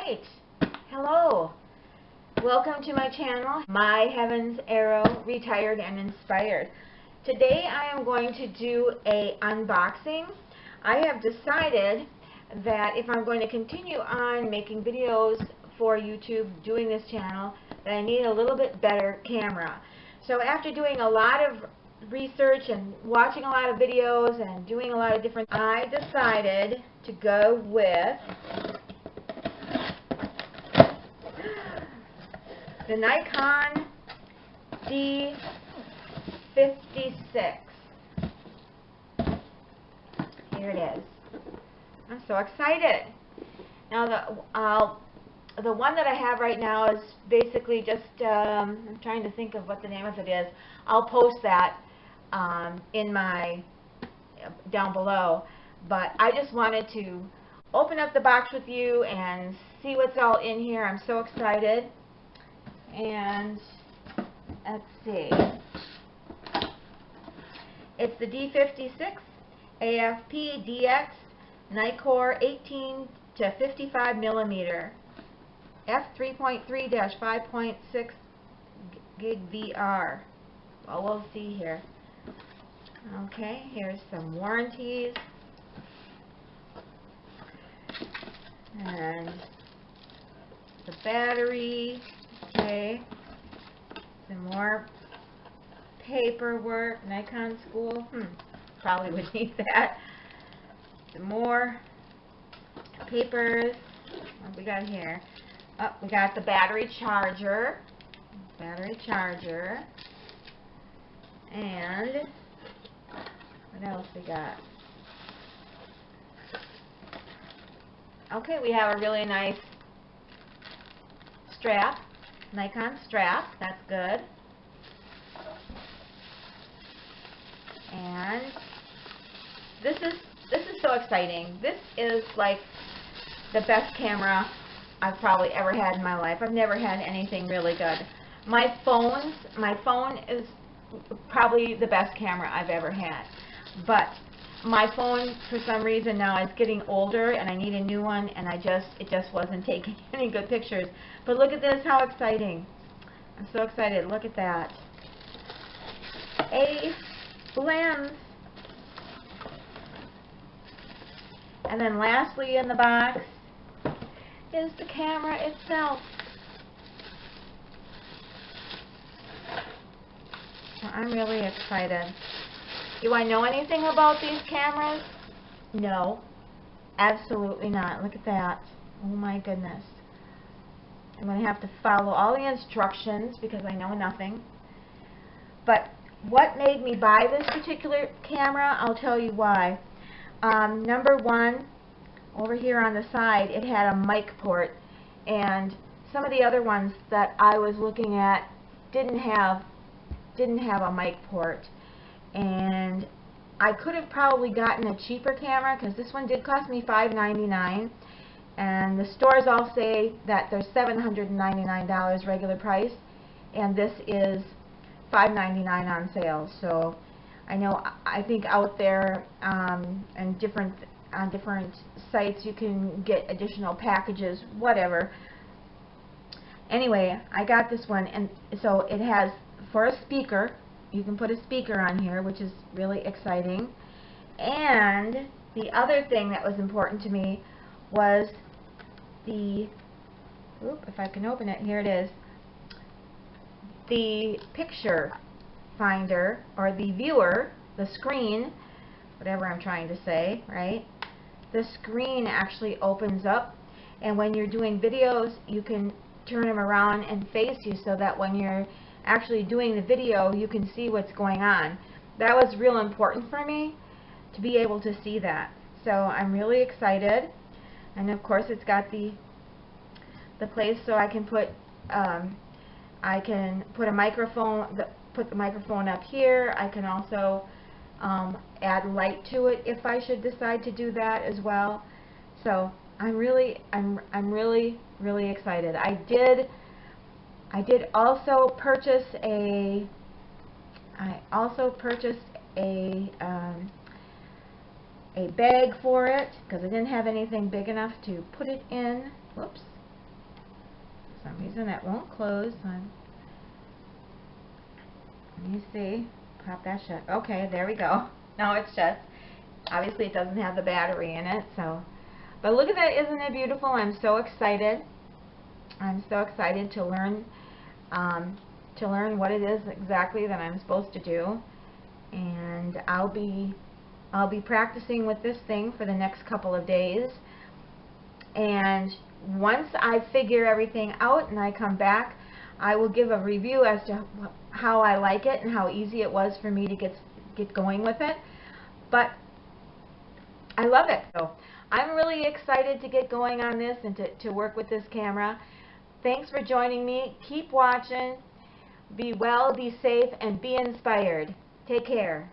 Alright, hello, welcome to my channel, My Heaven's Arrow, Retired and Inspired. Today I am going to do a unboxing. I have decided that if I'm going to continue on making videos for YouTube, doing this channel, that I need a little bit better camera. So after doing a lot of research and watching a lot of videos and doing a lot of different, I decided to go with the Nikon D56. Here it is. I'm so excited. Now the one that I have right now is basically just, I'm trying to think of what the name of it is. I'll post that in my, down below. But I just wanted to open up the box with you and see what's all in here. I'm so excited. And let's see. It's the D56 AFP DX Nikon 18 to 55 millimeter f3.3-5.6 gig VR. Well, we'll see here. Okay, here's some warranties. And the battery. Okay, some more paperwork. Nikon school. Probably would need that. Some more papers. What we got here? Oh, we got the battery charger. And what else we got? Okay, we have a really nice strap. Nikon strap, that's good. And this is so exciting. This is like the best camera I've probably ever had in my life. I've never had anything really good. My phone is probably the best camera I've ever had. But my phone, for some reason now, is getting older and I need a new one, and it just wasn't taking any good pictures. But look at this, how exciting. I'm so excited. Look at that. A lens. And then lastly in the box is the camera itself. So I'm really excited. Do I know anything about these cameras? No, absolutely not. Look at that. Oh my goodness. I'm going to have to follow all the instructions because I know nothing. But what made me buy this particular camera, I'll tell you why. Number one, over here on the side, it had a mic port. And some of the other ones that I was looking at didn't have a mic port. And I could have probably gotten a cheaper camera because this one did cost me $5.99, and the stores all say that they're $799 regular price, and this is $5.99 on sale. So I know, I think out there and on different sites you can get additional packages, whatever. Anyway, I got this one, and so it has, for a speaker, you can put a speaker on here, which is really exciting. And the other thing that was important to me was the, if I can open it, here it is, the picture finder, or the viewer, the screen, whatever I'm trying to say, right? The screen actually opens up, and when you're doing videos, you can turn them around and face you so that when you're actually doing the video, you can see what's going on. That was real important for me, to be able to see that. So I'm really excited. And of course it's got the place so I can put a microphone, put the microphone up here. I can also add light to it if I should decide to do that as well. So I'm really excited. I did also purchase a bag for it because I didn't have anything big enough to put it in. Whoops, some reason it won't close. Let me see. Pop that shut. Okay, there we go. Now it's shut. Obviously it doesn't have the battery in it, so. But look at that, isn't it beautiful? I'm so excited. I'm so excited to learn what it is exactly that I'm supposed to do. And I'll be practicing with this thing for the next couple of days. And once I figure everything out and I come back, I will give a review as to how I like it and how easy it was for me to get going with it. But I love it. So I'm really excited to get going on this and to work with this camera. Thanks for joining me. Keep watching. Be well, be safe, and be inspired. Take care.